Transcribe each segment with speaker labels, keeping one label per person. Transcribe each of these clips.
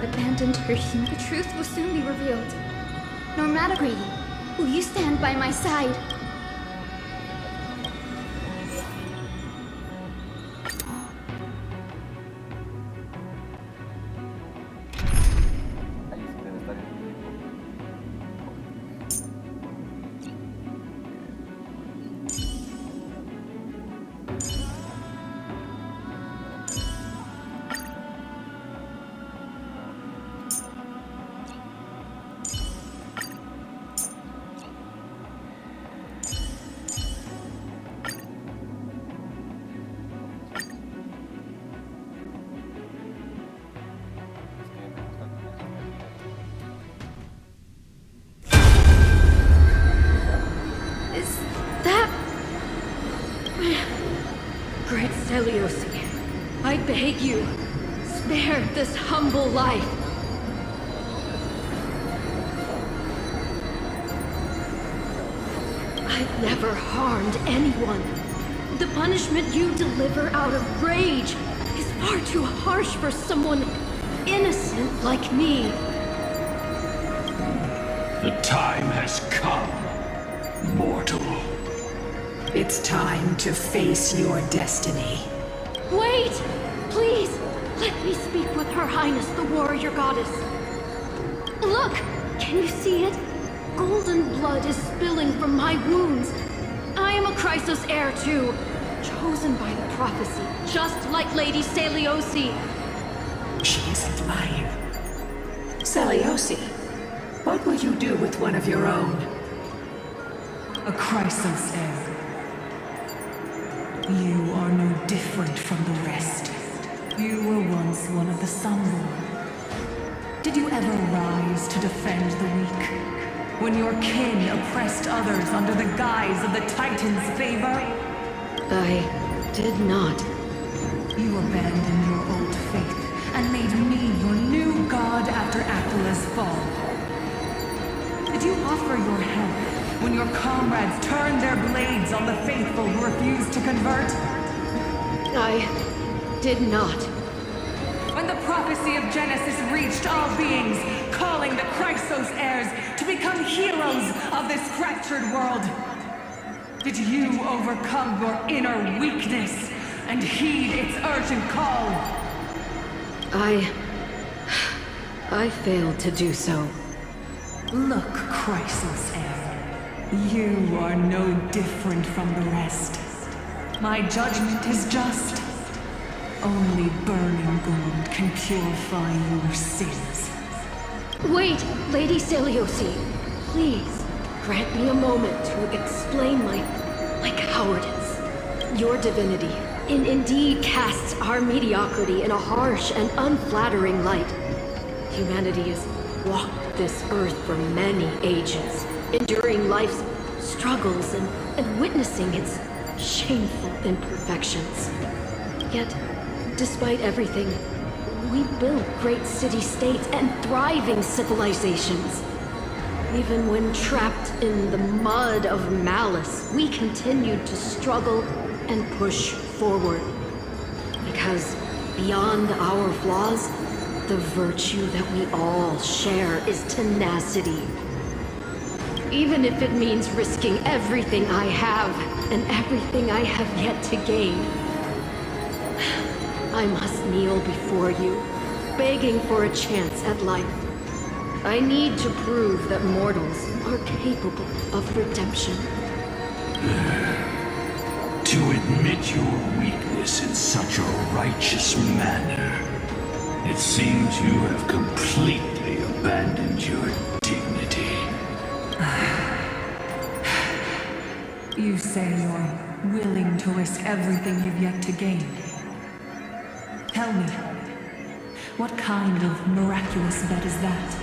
Speaker 1: abandoned her human. The truth will soon be revealed. Normatic, will you stand by my side?
Speaker 2: Great Celiosi, I beg you, spare this humble life. I've never harmed anyone. The punishment you deliver out of rage is far too harsh for someone innocent like me.
Speaker 3: The time has come, mortal.
Speaker 4: It's time to face your destiny.
Speaker 2: Wait! Please! Let me speak with Her Highness, the warrior goddess. Look! Can you see it? Golden blood is spilling from my wounds. I am a Chrysos heir too, chosen by the prophecy, just like Lady Celiosi.
Speaker 4: She isn't lying. Celiosi, what will you do with one of your own?
Speaker 5: A Chrysos heir. You are no different from the rest. You were once one of the Sunborn. Did you ever rise to defend the weak? When your kin oppressed others under the guise of the Titan's favor?
Speaker 2: I did not.
Speaker 5: You abandoned your old faith and made me your new god after Aquila's fall. Did you offer your help when your comrades turned their blades on the faithful who refused to convert?
Speaker 2: I did not.
Speaker 5: When the prophecy of Genesis reached all beings, calling the Chrysos heirs to become heroes of this fractured world, did you overcome your inner weakness and heed its urgent call?
Speaker 2: I failed to do so.
Speaker 5: Look, Chrysos heir, you are no different from the rest. My judgment is just. Only burning gold can purify your sins.
Speaker 2: Wait, Lady Celiosi. Please, grant me a moment to explain my cowardice. Your divinity indeed casts our mediocrity in a harsh and unflattering light. Humanity has walked this earth for many ages, enduring life's struggles and witnessing its shameful imperfections. Yet, despite everything, we built great city-states and thriving civilizations. Even when trapped in the mud of malice, we continued to struggle and push forward. Because beyond our flaws, the virtue that we all share is tenacity. Even if it means risking everything I have and everything I have yet to gain. I must kneel before you, begging for a chance at life. I need to prove that mortals are capable of redemption.
Speaker 3: To admit your weakness in such a righteous manner, it seems you have completely abandoned your dignity.
Speaker 5: You say you're willing to risk everything you've yet to gain. Tell me, what kind of miraculous bet is that?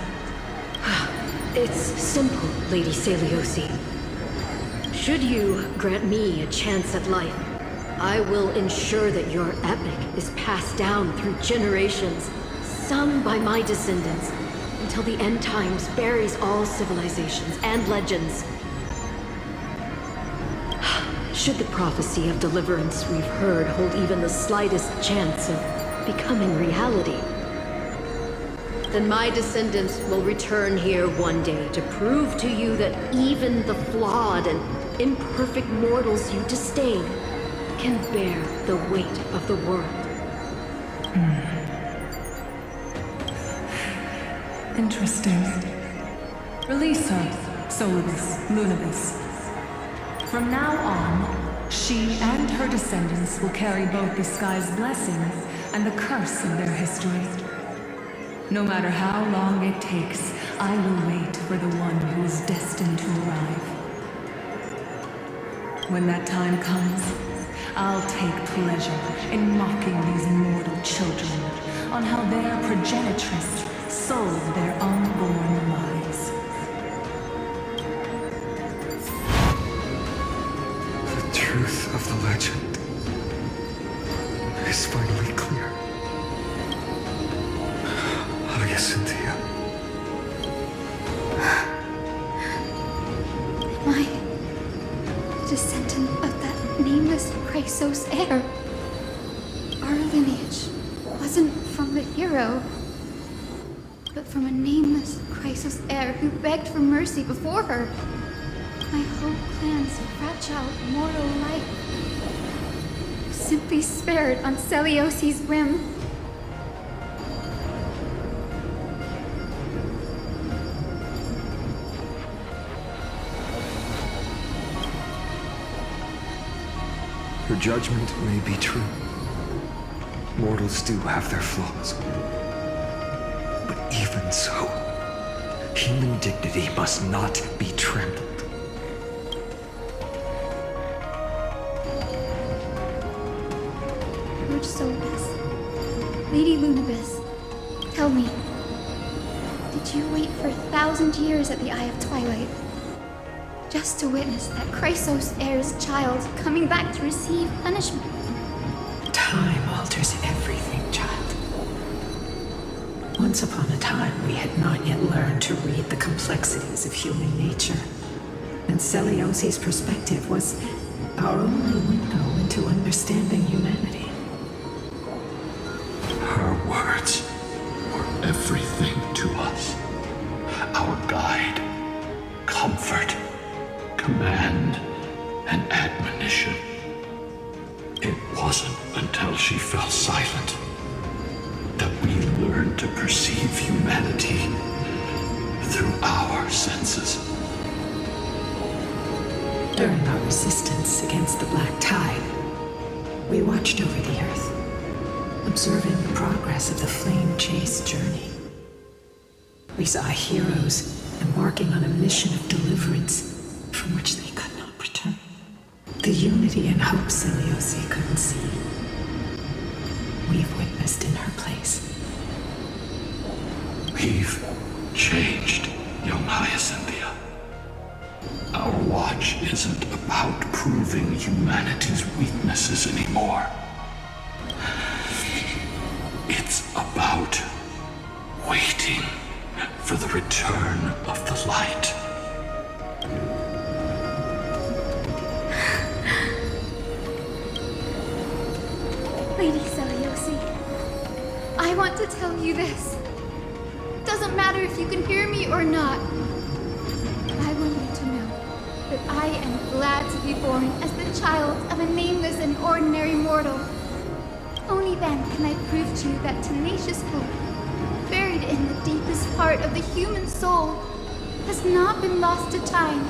Speaker 2: It's simple, Lady Celiosi. Should you grant me a chance at life, I will ensure that your epic is passed down through generations, sung by my descendants, until the end times buries all civilizations and legends. Should the prophecy of deliverance we've heard hold even the slightest chance of becoming reality, then my descendants will return here one day to prove to you that even the flawed and imperfect mortals you disdain can bear the weight of the world.
Speaker 5: Interesting. Release her, Solibus, Lunibus. From now on, she and her descendants will carry both the sky's blessing and the curse of their history. No matter how long it takes, I will wait for the one who is destined to arrive. When that time comes, I'll take pleasure in mocking these mortal children on how their progenitress sold their unborn lives.
Speaker 6: The truth of the legend is finally clear. Cynthia.
Speaker 1: Am I a descendant of that nameless Chrysos heir? Our lineage wasn't from the hero, but from a nameless Chrysos heir who begged for mercy before her. My whole clan's fragile mortal life was simply spared on Celiosi's whim.
Speaker 6: Her judgment may be true. Mortals do have their flaws. But even so, human dignity must not be trampled.
Speaker 1: Lord Solibus, Lady Lunibus, tell me, did you wait for 1,000 years at the Eye of Twilight? Just to witness that Chrysos heir's child coming back to receive punishment?
Speaker 4: Time alters everything, child. Once upon a time, we had not yet learned to read the complexities of human nature. And Celiosi's perspective was our only window into understanding humanity.
Speaker 3: Her words were everything to us. Our guide, comfort, command, and admonition. It wasn't until she fell silent that we learned to perceive humanity through our senses.
Speaker 4: During our resistance against the Black Tide, we watched over the Earth, observing the progress of the Flame Chase journey. We saw heroes embarking on a mission of deliverance from which they could not return. The unity and hope Celiosi couldn't see, we've witnessed in her place.
Speaker 3: We've changed, young Hyacinthia. Our watch isn't about proving humanity's weaknesses anymore. It's about waiting for the return of the light.
Speaker 1: Lady Celiosi, I want to tell you this. Doesn't matter if you can hear me or not. I want you to know that I am glad to be born as the child of a nameless and ordinary mortal. Only then can I prove to you that tenacious hope, buried in the deepest part of the human soul, has not been lost to time.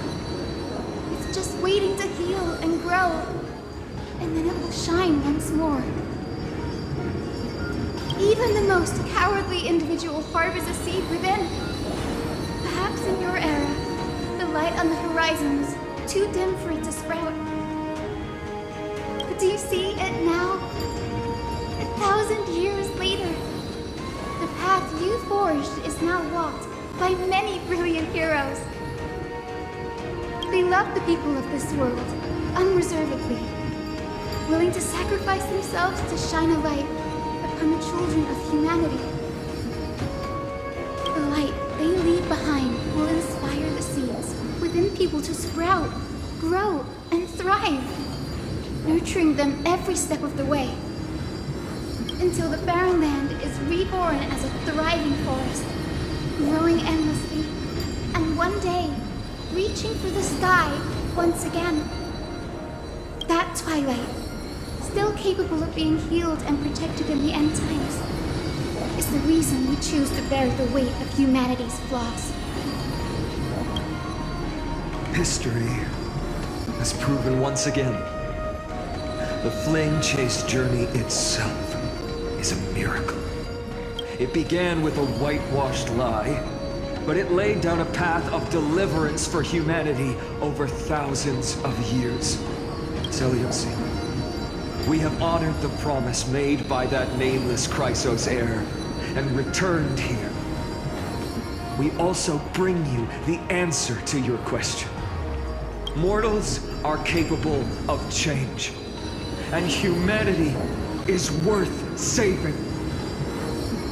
Speaker 1: It's just waiting to heal and grow, and then it will shine once more. Even the most cowardly individual harbors a seed within. Perhaps in your era, the light on the horizon was too dim for it to sprout. But do you see it now? 1,000 years later, the path you forged is now walked by many brilliant heroes. They love the people of this world unreservedly, willing to sacrifice themselves to shine a light upon the children of humanity. The light they leave behind will inspire the seeds within people to sprout, grow, and thrive, nurturing them every step of the way, until the barren land is reborn as a thriving forest, growing endlessly, and one day, reaching for the sky once again. That twilight, still capable of being healed and protected in the end times, is the reason we choose to bear the weight of humanity's flaws.
Speaker 6: History has proven once again the flame chase journey itself is a miracle. It began with a whitewashed lie, but it laid down a path of deliverance for humanity over thousands of years. Seleucid, we have honored the promise made by that nameless Chrysos heir and returned here. We also bring you the answer to your question. Mortals are capable of change, and humanity is worth saving.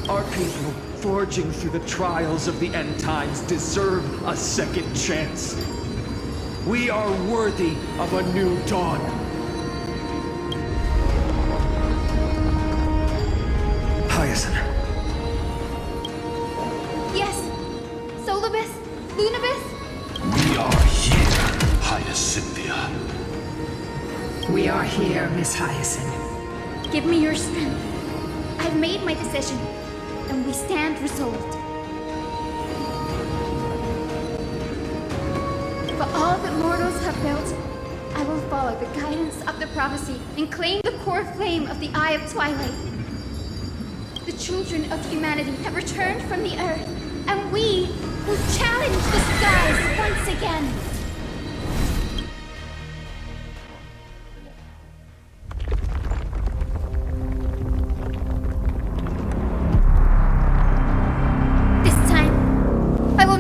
Speaker 6: Our people, forging through the trials of the end times, deserve a second chance. We are worthy of a new dawn. Hyacinth.
Speaker 1: Yes, Solibus, Lunibus.
Speaker 3: We are here, Hyacinthia.
Speaker 4: We are here, Miss Hyacinth.
Speaker 1: Give me your strength. I've made my decision, and we stand resolved. For all that mortals have built, I will follow the guidance of the prophecy and claim the core flame of the Eye of Twilight. The children of humanity have returned from the earth, and we will challenge the skies once again.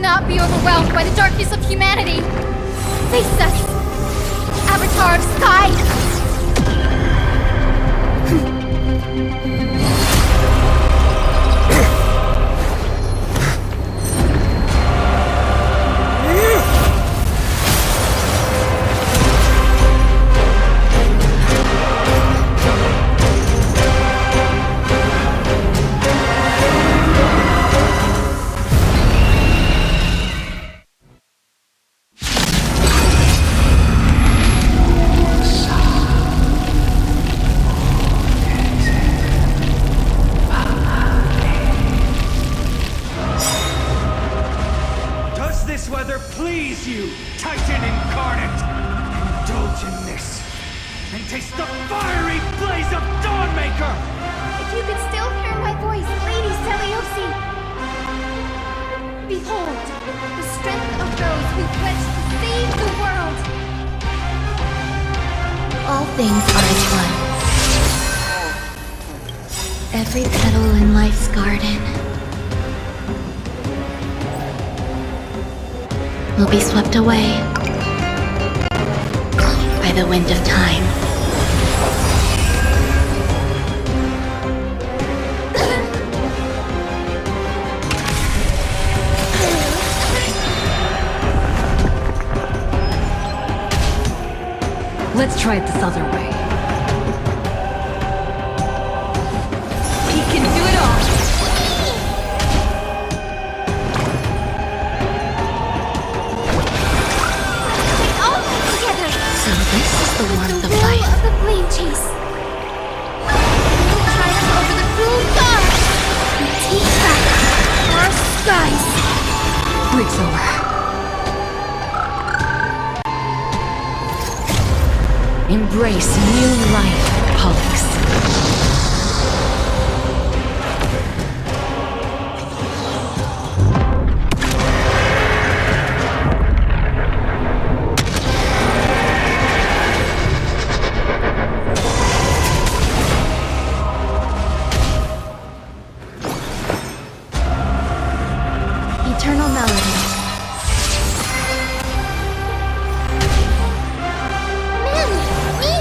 Speaker 1: Not be overwhelmed by the darkness of humanity. Face us, Avatar of Sky!
Speaker 6: Please you, Titan incarnate! Indulge in this, and taste the fiery blaze of Dawnmaker!
Speaker 1: If you could still hear my voice, Lady Seleucid! Behold, the strength of those who pledged to save the world!
Speaker 2: All things are as one. Every petal in life's garden will be swept away by the wind of time. Let's try it this other way. He can do it all! The warmth of life.
Speaker 1: Of the flame chase. Triumph over the cruel god. And take back our skies.
Speaker 2: Breaks over. Embrace new life, Pollux. Eternal melody.
Speaker 1: Men! Me!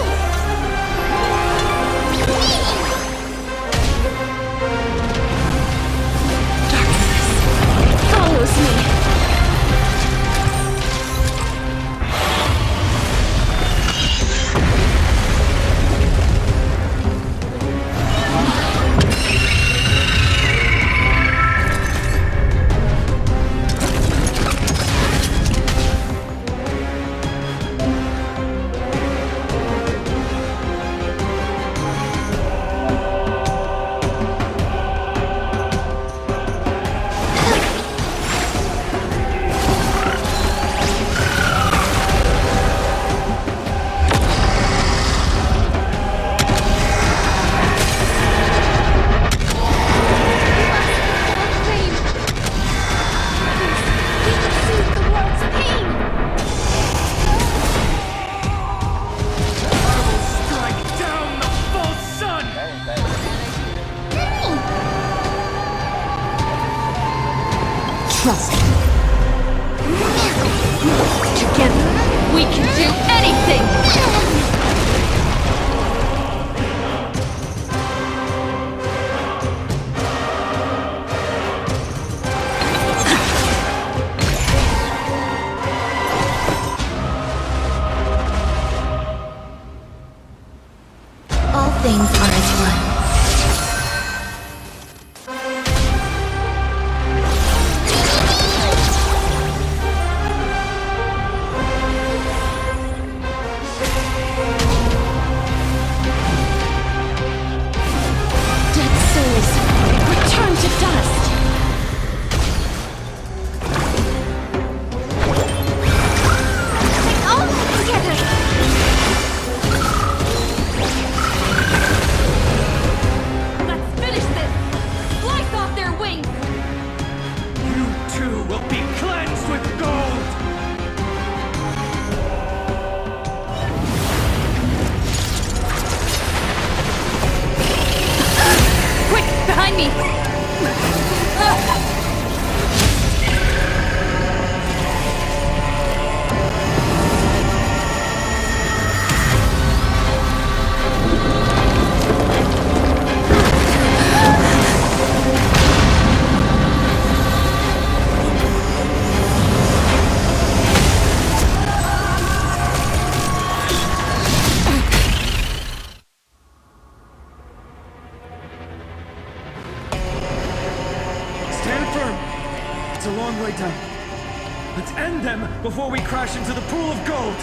Speaker 6: End them before we crash into the pool of gold!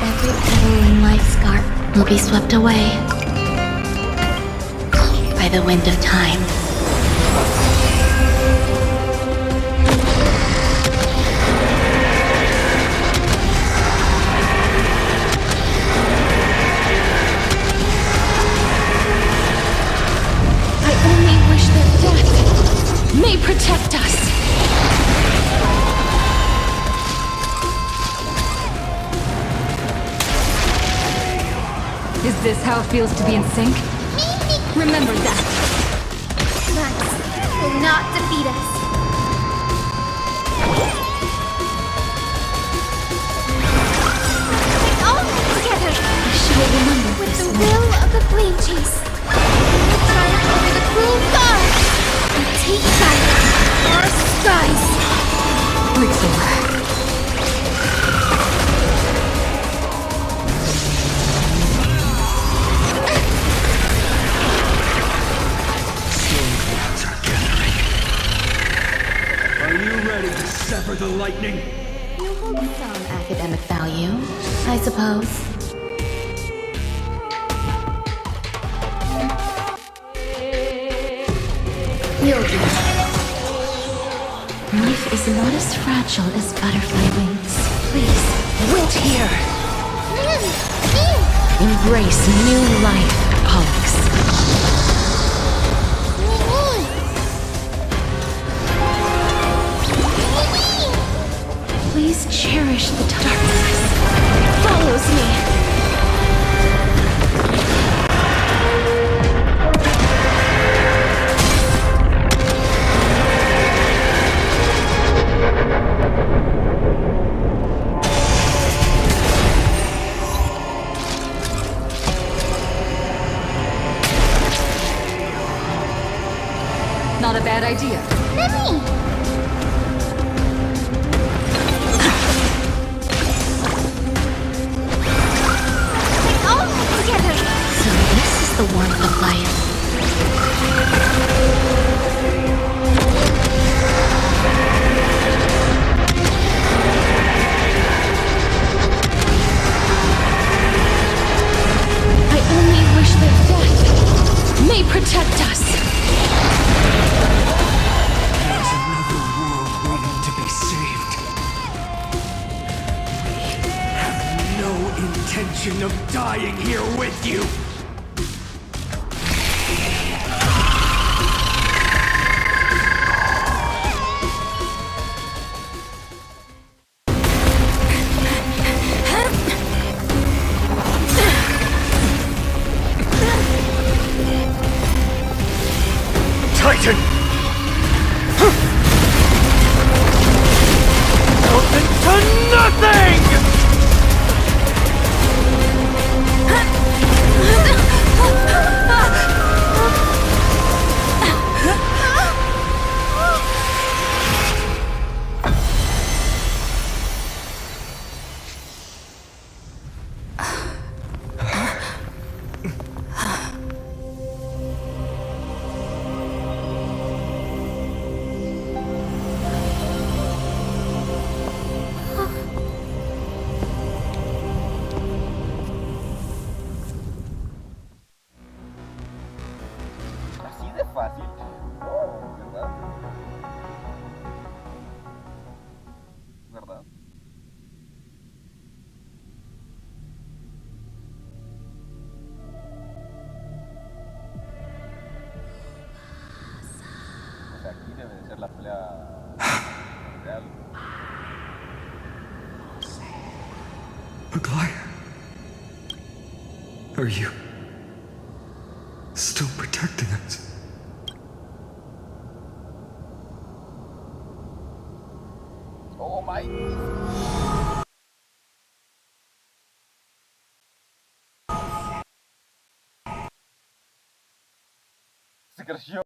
Speaker 1: Every pebble in life's scar will be swept away by the wind of time.
Speaker 2: I only wish that death may protect us.
Speaker 5: Is this how it feels to be in sync? Remember that.
Speaker 1: Lights will not defeat us. All together.
Speaker 2: I shall remember
Speaker 1: With
Speaker 2: this
Speaker 1: the
Speaker 2: one.
Speaker 1: will of the flame chase, we will triumph over the cruel gods and take back our skies.
Speaker 5: Ritual.
Speaker 6: Storm clouds are gathering. Are you ready to sever the lightning?
Speaker 1: You hold some academic value, I suppose. You'll do. Life is not as fragile as butterfly wings. Please,
Speaker 2: Wait here. Embrace new life, Pollux. Please cherish the darkness. Follows me.
Speaker 5: Not a bad idea.
Speaker 1: All together. So this is the warmth of life.
Speaker 2: I only wish that death may protect us.
Speaker 6: There's another world waiting to be saved. We have no intention of dying here with you. Titan! Melted to nothing!
Speaker 7: Así de fácil. Oh, ¿verdad? ¿Verdad? Pues aquí debe de ser la pelea real.
Speaker 6: Aquila? Are you still protecting us?
Speaker 7: Oh my. Se crasheo.